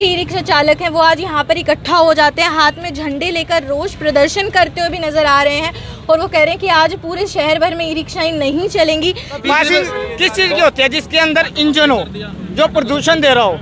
E rickshaw चालक हैं वो आज यहाँ पर इकट्ठा हो जाते हैं, हाथ में झंडे लेकर रोष प्रदर्शन करते हुए भी नजर आ रहे हैं और वो कह रहे हैं कि आज पूरे शहर भर में ई रिक्शाएं नहीं चलेंगी। पासिंग किस चीज की होती है? जिसके अंदर इंजन हो, जो प्रदूषण दे रहा हो,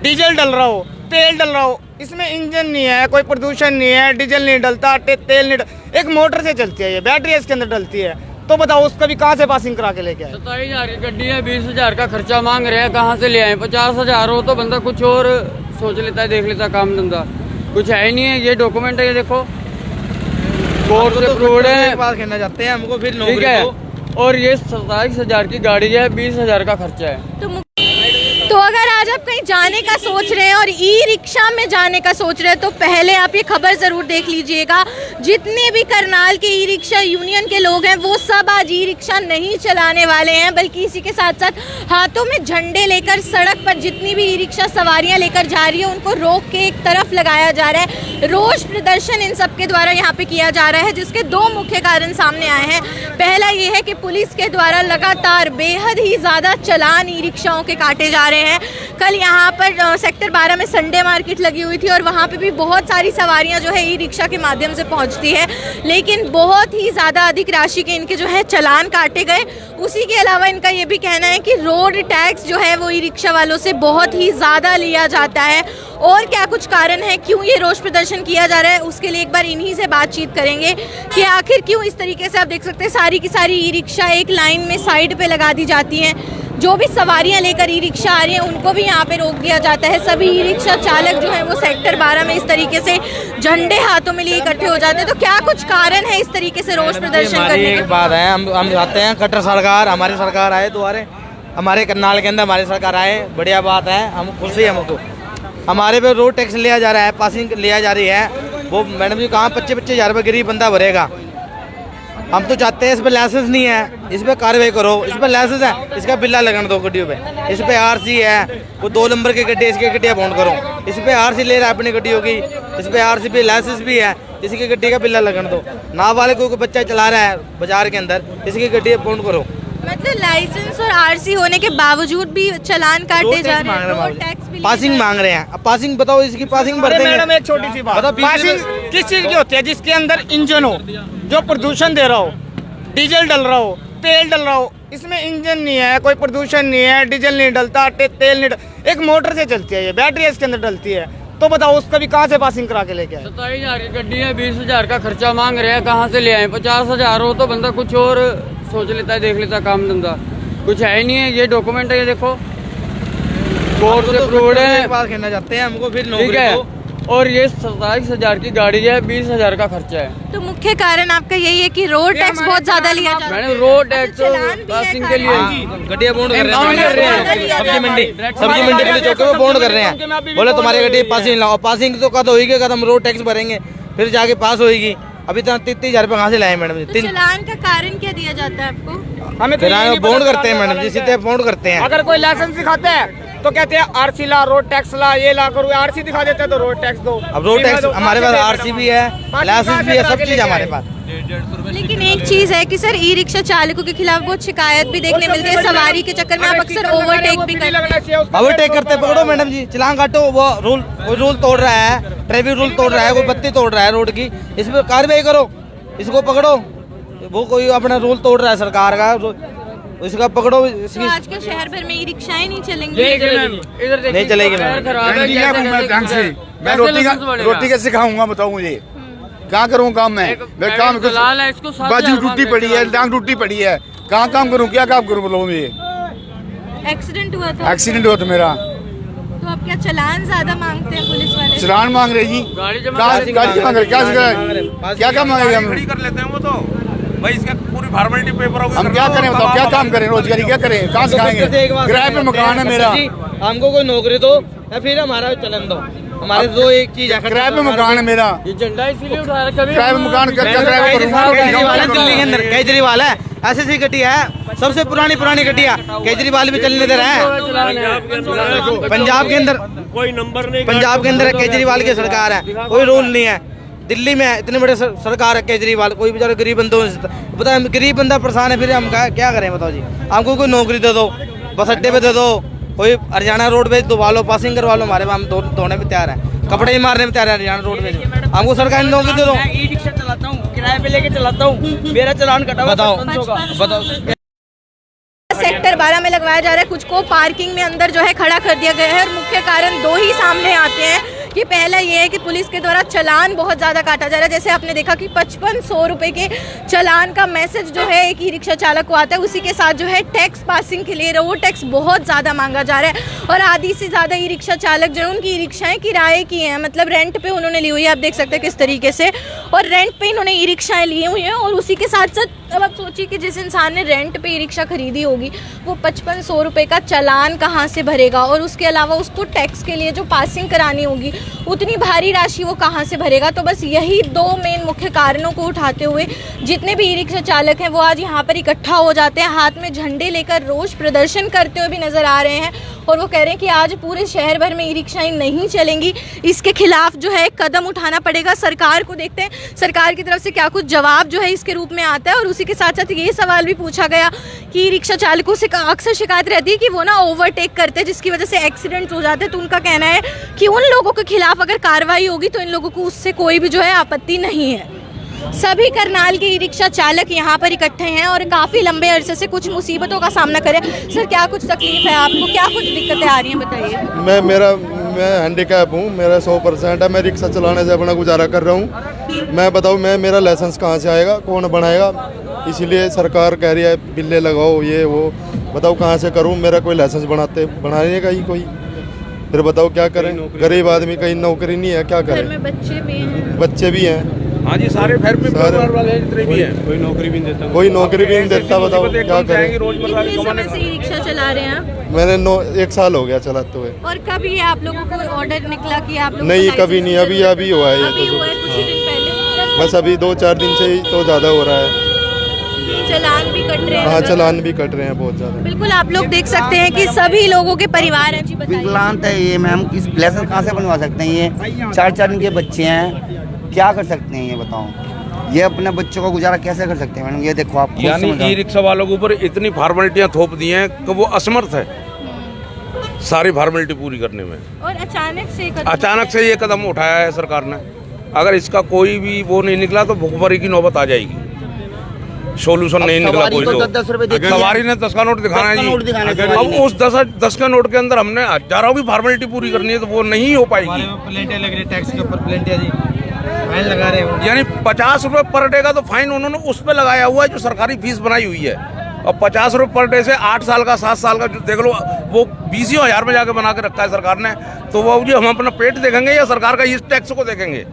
डीजल डल रहा हो, तेल डल रहा हो। इसमें इंजन नहीं है, कोई प्रदूषण नहीं है, डीजल नहीं डलता, तेल नहीं एक मोटर से चलती है, ये बैटरी इसके अंदर डलती है। तो बताओ उसका भी कहाँ से पासिंग करा के लेके आए? 27,000 की गड्डी है, 20,000 का खर्चा मांग रहे हैं, कहाँ से ले आए? 50,000 हो तो बंदा कुछ और सोच लेता है, देख लेता है काम धंधा। कुछ है ही नहीं है। ये डॉक्यूमेंट है, ये देखो कोर्ट से अप्रूव्ड है, बात कहना चाहते हैं हमको फिर ठीक है। और ये 27,000 की गाड़ी है, 20,000 का खर्चा है। तो अगर आज आप कहीं जाने का सोच रहे हैं और ई रिक्शा में जाने का सोच रहे हैं तो पहले आप ये खबर जरूर देख लीजिएगा। जितने भी करनाल के ई रिक्शा यूनियन के लोग हैं वो सब आज ई रिक्शा नहीं चलाने वाले हैं, बल्कि इसी के साथ साथ हाथों में झंडे लेकर सड़क पर जितनी भी ई रिक्शा सवारियां लेकर जा रही है उनको रोक के एक तरफ लगाया जा रहा है। रोष प्रदर्शन इन सबके द्वारा यहाँ पे किया जा रहा है, जिसके दो मुख्य कारण सामने आए हैं। पहला ये है कि पुलिस के द्वारा लगातार बेहद ही ज्यादा चालान ई रिक्शाओं के काटे जा रहे हैं। कल यहाँ पर सेक्टर 12 में संडे मार्केट लगी हुई थी और वहाँ पे भी बहुत सारी सवारियाँ जो है ई रिक्शा के माध्यम से पहुँचती है, लेकिन बहुत ही ज़्यादा अधिक राशि के इनके जो है चालान काटे गए। उसी के अलावा इनका ये भी कहना है कि रोड टैक्स जो है वो ई रिक्शा वालों से बहुत ही ज़्यादा लिया जाता है। और क्या कुछ कारण है क्यों ये रोष प्रदर्शन किया जा रहा है, उसके लिए एक बार इन्हीं से बातचीत करेंगे कि आखिर क्यों इस तरीके से। आप देख सकते हैं सारी की सारी ई रिक्शा एक लाइन में साइड पे लगा दी जाती हैं। जो भी सवारियां लेकर ई रिक्शा आ रही हैं उनको भी यहाँ पे रोक दिया जाता है। सभी ई रिक्शा चालक जो है वो सेक्टर 12 में इस तरीके से झंडे हाथों में लिए इकट्ठे हो जाते हैं। तो क्या कुछ कारण है इस तरीके से रोष प्रदर्शन करने की? बात है, हम चाहते हैं कट्टर सरकार, हमारी सरकार आए दोबारा, हमारे करनाल के अंदर हमारी सरकार आए, बढ़िया बात है, हम खुशी है। हमको हमारे पे रोड टैक्स लिया जा रहा है, पासिंग लिया जा रही है, वो मैडम जी कहाँ 25,000 रुपये गरीब बंदा भरेगा। हम तो चाहते हैं इस पर लाइसेंस नहीं है, इस पर कार्रवाई करो। इस पर लाइसेंस है, इसका बिल्ला लगन दो गड्डियों पे। इस पे आरसी है, वो 2 नंबर की गड्डी, इसकी गड्डियाँ बाउंड करो। इस पे आरसी ले रहा है अपनी गड्डियों की, इस पे आरसी पे लाइसेंस भी है, इसकी गड्डी का बिल्ला लगन दो। नाबालिग कोई बच्चा चला रहा है बाजार के अंदर, इसकी गड्डी बाउंड करो। मतलब लाइसेंस और आरसी होने के बावजूद भी चालान काटे जा रहे हैं, रोड टैक्स भी पासिंग मांग रहे हैं। अब पासिंग बताओ, इसकी पासिंग भरते हैं। मैडम एक छोटी सी बात, पासिंग किस चीज की होती है? जिसके अंदर इंजन हो, जो प्रदूषण दे रहा हो, डीजल डल रहा हो, तेल डल रहा हो। इसमें इंजन नहीं है, कोई प्रदूषण नहीं है, डीजल नहीं डलता, तेल नहीं एक मोटर से चलती है, ये बैटरी इसके अंदर डलती है। तो बताओ उसका भी कहाँ से पासिंग करा के लेके आए? 27,000 की गड्डी है, 20,000 का खर्चा मांग रहे हैं, कहाँ से ले आए? 50,000 हो तो बंदा कुछ और सोच लेता है, देख लेता है काम धंधा। कुछ है ही नहीं है। ये डॉक्यूमेंट है, ये देखो कोर्ट से अप्रूव्ड है, बात कहना चाहते हैं हमको फिर ठीक है। और ये 27,000 की गाड़ी है, 20,000 का खर्चा है। तो मुख्य कारण आपका यही है कि रोड टैक्स बहुत ज्यादा लिया जाता है। मैंने रोड टैक्स पासिंग के लिए गड्डियाँ बाउंड कर रहे हैं। सब्जी मंडी पुलिस चौकी में बाउंड कर रहे हैं, बोले तुम्हारी गड्डी पासिंग लाओ। पासिंग तो कद होगी, कद हम रोड टैक्स भरेंगे फिर जाके पास होगी। अभी तक 30,000 रुपये कहाँ से लाए मैडम जी? चालान का कारण क्या दिया जाता है आपको? हमें तो बाउंड करते हैं मैडम जी, सीधे बाउंड करते हैं। अगर कोई लाइसेंस दिखाते हैं तो कहते हैं आरसी ला, रोड टैक्स ला, ये ला करो। आरसी दिखा देते हैं तो रोड टैक्स दो। अब रोड टैक्स हमारे पास आरसी भी है, लाइसेंस भी है, सब चीज हमारे पास। लेकिन एक चीज है कि सर ई रिक्शा चालकों के खिलाफ बहुत शिकायत भी देखने मिलती है। सवारी के चक्कर में आप अक्सर ओवरटेक भी करते हैं। ओवरटेक करते पकड़ो मैडम जी, चलान काटो। वो रूल तोड़ रहा है, ट्रैफिक रूल तोड़ रहा है, कोई बत्ती तोड़ रहा है रोड की, इस पर कार्रवाई करो, इसको पकड़ो। वो कोई अपना रूल तोड़ रहा है सरकार का, इसका पकड़ो। तो आज के शहर भर में ई रिक्शाएं नहीं चलेंगी? इधर नहीं चलेगी मैं रोटी कैसे खाऊंगा बताओ मुझे? कहाँ करूँ काम? मैं काम बाजू टूटी पड़ी है, टांग टूटी पड़ी है, कहाँ काम करूँ, क्या काम करूँ बताओ मुझे? एक्सीडेंट हुआ था? एक्सीडेंट हुआ था मेरा। तो आप क्या चालान ज्यादा मांगते हैं पुलिस वाले? चलान मांग रहे जी, गाड़ी गाड़ी मांग रहे, क्या काम मांगेंगे हम? खड़ी कर लेते हैं वो तो भाई, इसका पूरी फॉर्मेलिटी पेपर होगी। हम क्या करें बताओ, क्या काम करें? रोजगारी क्या करें? कहाँ से खाएंगे? किराए पे मकान है मेरा। हमको कोई नौकरी दो या फिर हमारा चलन दो। हमारे दो एक चीज है, किराए पे मकान है मेरा। ये झंडा इसीलिए उठा रखा है। किराए पे मकान क्या किराए पे केजरीवाल है दिल्ली के अंदर, केजरीवाल है। ऐसी गड्डी है, सबसे पुरानी गड्डी है, केजरीवाल भी चलने दे रहा है। पंजाब के अंदर कोई नंबर नहीं, पंजाब के अंदर केजरीवाल की सरकार है, कोई रूल नहीं है। दिल्ली में इतने बड़े सरकार है केजरीवाल, कोई बेचारा गरीब बंदों पता है, गरीब बंदा परेशान है, फिर हम क्या करें बताओ जी? हमको कोई नौकरी दे दो, बस अड्डे पे दे दो, कोई हरियाणा रोडवेज दबा लो, पासिंग करवा लो, हमारे हम दौड़ने में तैयार हैं, कपड़े ही मारने में तैयार है हरियाणा रोडवेज। हमको सरकार इन लोगों की दे दो। ई रिक्शा चलाता हूँ, किराए पे लेके चलाता हूँ, मेरा चालान कटा हुआ बताओ 5500 का। बताओ। सेक्टर 12 में लगवाया जा रहा है, कुछ को पार्किंग में अंदर जो है खड़ा कर दिया गया है। और मुख्य कारण दो ही सामने आते हैं कि पहला ये है कि पुलिस के द्वारा चालान बहुत ज़्यादा काटा जा रहा है। जैसे आपने देखा कि 5500 रुपये के चालान का मैसेज जो है एक ई रिक्शा चालक को आता है, उसी के साथ जो है टैक्स पासिंग के लिए रोड टैक्स बहुत ज़्यादा मांगा जा रहा है। और आधी से ज़्यादा ई रिक्शा चालक जो है उनकी ई रिक्शाएँ किराए की हैं, मतलब रेंट पे उन्होंने ली हुई है। आप देख सकते हैं किस तरीके से, और रेंट पे इन्होंने ई रिक्शाएँ ली हुई हैं। और उसी के साथ साथ अब आप सोचिए कि जिस इंसान ने रेंट पे ई रिक्शा खरीदी होगी वो 5500 रुपये का चालान कहाँ से भरेगा, और उसके अलावा उसको टैक्स के लिए जो पासिंग करानी होगी उतनी भारी राशि वो कहाँ से भरेगा। तो बस यही दो मेन मुख्य कारणों को उठाते हुए जितने भी ई रिक्शा चालक हैं वो आज यहाँ पर इकट्ठा हो जाते हैं, हाथ में झंडे लेकर रोष प्रदर्शन करते हुए भी नज़र आ रहे हैं। और वो कह रहे हैं कि आज पूरे शहर भर में ई रिक्शाएँ नहीं चलेंगी, इसके खिलाफ जो है कदम उठाना पड़ेगा सरकार को। देखते हैं सरकार की तरफ से क्या कुछ जवाब जो है इसके रूप में आता है। और उसी के साथ साथ ये सवाल भी पूछा गया कि ई रिक्शा चालकों से अक्सर शिकायत रहती है कि वो ना ओवरटेक करते हैं जिसकी वजह से एक्सीडेंट्स हो जाते हैं। तो उनका कहना है कि उन लोगों के खिलाफ अगर कार्रवाई होगी तो इन लोगों को उससे कोई भी जो है आपत्ति नहीं है। सभी करनाल के ई रिक्शा चालक यहाँ पर इकट्ठे हैं और काफ़ी लंबे अरसे से कुछ मुसीबतों का सामना करें। सर क्या कुछ तकलीफ है आपको, क्या कुछ दिक्कतें आ रही हैं बताइए। मैं हैंडीकैप हूँ, मेरा 100% है, मैं रिक्शा चलाने से अपना गुजारा कर रहा हूँ। मैं बताऊँ मेरा लाइसेंस कहाँ से आएगा, कौन बनाएगा, इसीलिए सरकार कह रही है बिल्ले लगाओ ये वो। बताओ कहाँ से करूँ, मेरा कोई लाइसेंस बनाएगा ही कोई, फिर बताओ क्या करें। गरीब आदमी, कहीं नौकरी नहीं है, क्या करें। बच्चे भी हैं। हाँ जी, सारे घर में परिवार वाले जितने भी हैं, कोई नौकरी भी नहीं देता, बताओ क्या करें। कितने समय से ई रिक्शा चला रहे हैं? मैंने 1 साल हो गया चलाते हुए। और कभी आप लोगों को ऑर्डर निकला कि आप लोग नहीं, कभी नहीं, अभी हुआ है ये अभी हुआ है कुछ ही दिन पहले। बस अभी 2-4 दिन से ही तो ज़्यादा हो रहा है। चालान भी कट रहे हैं। हाँ, चालान भी कट रहे हैं बहुत ज़्यादा। बिल्कुल आप लोग देख सकते हैं कि सभी लोगों के परिवार हैं। जी बताइए। विकलांग है ये मैम, इस लाइसेंस कहाँ से बनवा सकते हैं? ये 4-4 इनके बच्चे हैं, क्या कर सकते हैं ये बताओ। ये अपने बच्चों का गुजारा कैसे कर सकते हैं मैडम? ये देखो आप, यानी ई रिक्शा वालों के ऊपर इतनी फॉर्मेलिटियाँ थोप दी हैं कि वो असमर्थ है सारी फॉर्मेलिटी पूरी करने में। और अचानक से ये कदम उठाया है सरकार ने। अगर इसका कोई भी वो नहीं निकला तो भुखमरी की नौबत आ जाएगी। सोल्यूशन नहीं निकला कोई तो 10 रुपए सवारी ने 10 का नोट दिखाना है जी। अब उस 10 के नोट के अंदर हमने हजारों की फॉर्मेलिटी पूरी करनी है तो वो नहीं हो पाएगी। प्लेटें लग रही, टैक्स के ऊपर प्लेटें जी फाइन लगा रहे हो। यानी 50 रुपये पर डे का तो फाइन उन्होंने उस पर लगाया हुआ है जो सरकारी फीस बनाई हुई है। और 50 रुपये पर डे से 8 साल का 7 साल का जो देख लो वो 20,000 में जाके बना के रखा है सरकार ने। तो वो जी हम अपना पेट देखेंगे या सरकार का इस टैक्स को देखेंगे?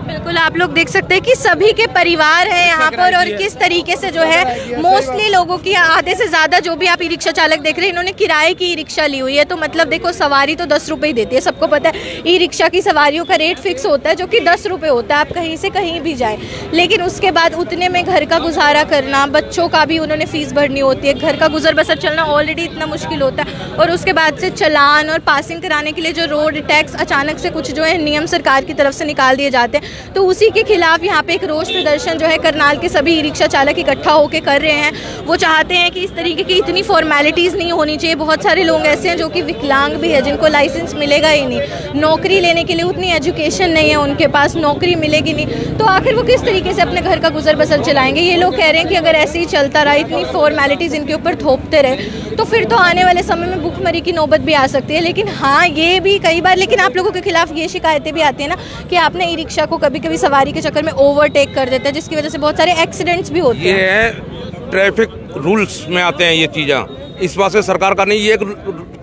बिल्कुल आप लोग देख सकते हैं कि सभी के परिवार हैं यहाँ पर और किस तरीके से जो है मोस्टली लोगों की आधे से ज़्यादा जो भी आप ई रिक्शा चालक देख रहे हैं इन्होंने किराए की ई रिक्शा ली हुई है। तो मतलब देखो सवारी तो 10 रुपये ही देती है, सबको पता है ई रिक्शा की सवारियों का रेट फिक्स होता है जो कि 10 रुपये होता है, आप कहीं से कहीं भी जाएं। लेकिन उसके बाद उतने में घर का गुजारा करना, बच्चों का भी उन्होंने फ़ीस भरनी होती है, घर का गुजर बसर चलना ऑलरेडी इतना मुश्किल होता है। और उसके बाद से चालान और पासिंग कराने के लिए जो रोड टैक्स अचानक से कुछ जो है नियम सरकार की तरफ से निकाल दिए जाते हैं, तो उसी के खिलाफ यहाँ पे एक रोष प्रदर्शन जो है करनाल के सभी ई रिक्शा चालक इकट्ठा होकर कर रहे हैं। वो चाहते हैं कि इस तरीके की इतनी फॉर्मेलिटीज़ नहीं होनी चाहिए। बहुत सारे लोग ऐसे हैं जो कि विकलांग भी है, जिनको लाइसेंस मिलेगा ही नहीं, नौकरी लेने के लिए उतनी एजुकेशन नहीं है उनके पास, नौकरी मिलेगी नहीं, तो आखिर वो किस तरीके से अपने घर का गुजर बसर चलाएंगे। ये लोग कह रहे हैं कि अगर ऐसे ही चलता रहा, इतनी फॉर्मेलिटीज़ इनके ऊपर थोपते रहे तो फिर तो आने वाले समय में भूखमरी की नौबत भी आ सकती है। लेकिन हाँ ये भी कई बार, लेकिन आप लोगों के खिलाफ ये शिकायतें भी आती हैं ना कि आपने ई रिक्शा को कभी कभी सवारी के चक्कर में ओवरटेक कर देते हैं जिसकी वजह से बहुत सारे एक्सीडेंट्स भी होते हैं। ये है ट्रैफिक रूल्स में आते हैं ये चीज़ें, इस बात से सरकार का नहीं, ये एक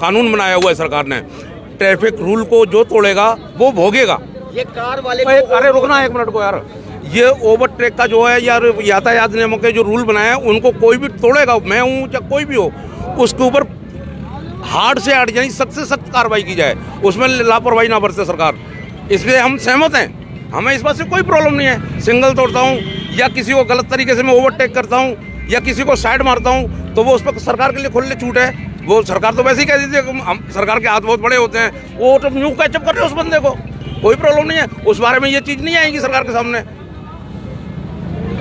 कानून बनाया हुआ है सरकार ने। ट्रैफिक रूल को जो तोड़ेगा वो भोगेगा। ये कार वाले अरे रुकना 1 मिनट को यार, ये ओवरटेक का जो है यार यातायात नियमों के जो रूल बनाए हैं उनको कोई भी तोड़ेगा, मैं हूँ चाहे कोई भी हो, उसके ऊपर हार्ड से हार्ड यानी सख्त से सख्त कार्रवाई की जाए, उसमें लापरवाही ना बरते सरकार। इसलिए हम सहमत हैं, हमें इस बात से कोई प्रॉब्लम नहीं है। सिग्नल तोड़ता हूँ या किसी को गलत तरीके से मैं ओवरटेक करता हूँ या किसी को साइड मारता हूँ तो वो उस पर सरकार के लिए खुले छूट है। वो सरकार तो वैसे ही कह देती है, हम सरकार के हाथ बहुत बड़े होते हैं, वो तो न्यू कैचअप कर रहे हैं उस बंदे को, कोई प्रॉब्लम नहीं है। उस बारे में ये चीज़ नहीं आएगी सरकार के सामने।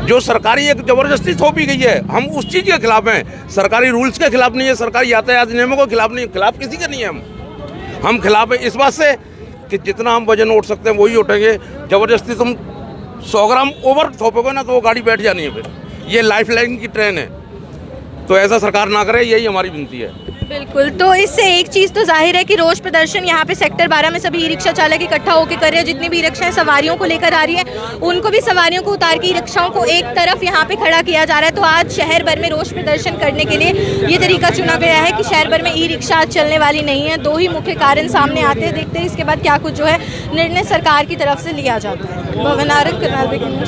जो सरकारी एक जबरदस्ती थोपी गई है, हम उस चीज़ के खिलाफ हैं। सरकारी रूल्स के खिलाफ नहीं है, सरकारी यातायात नियमों के खिलाफ नहीं, खिलाफ किसी के नहीं है। हम खिलाफ है इस बात से कि जितना हम वजन उठ सकते हैं वही उठेंगे। जबरदस्ती तुम 100 ग्राम ओवर थोपोगे ना तो वो गाड़ी बैठ जानी है। फिर ये लाइफ लाइन की ट्रेन है, तो ऐसा सरकार ना करे, यही हमारी विनती है। बिल्कुल, तो इससे एक चीज़ तो जाहिर है कि रोष प्रदर्शन यहाँ पे सेक्टर 12 में सभी ई रिक्शा चालक इकट्ठा होकर कर रहे हैं। जितनी भी रिक्शाएं सवारियों को लेकर आ रही हैं उनको भी सवारियों को उतार के ई रिक्शाओं को एक तरफ यहाँ पे खड़ा किया जा रहा है। तो आज शहर भर में रोष प्रदर्शन करने के लिए ये तरीका चुना गया है कि शहर भर में ई रिक्शा आज चलने वाली नहीं है। 2 ही मुख्य कारण सामने आते हैं, देखते हैं इसके बाद क्या कुछ जो है निर्णय सरकार की तरफ से लिया जाता है। भवन आरक, करनाल ब्रेकिंग न्यूज़।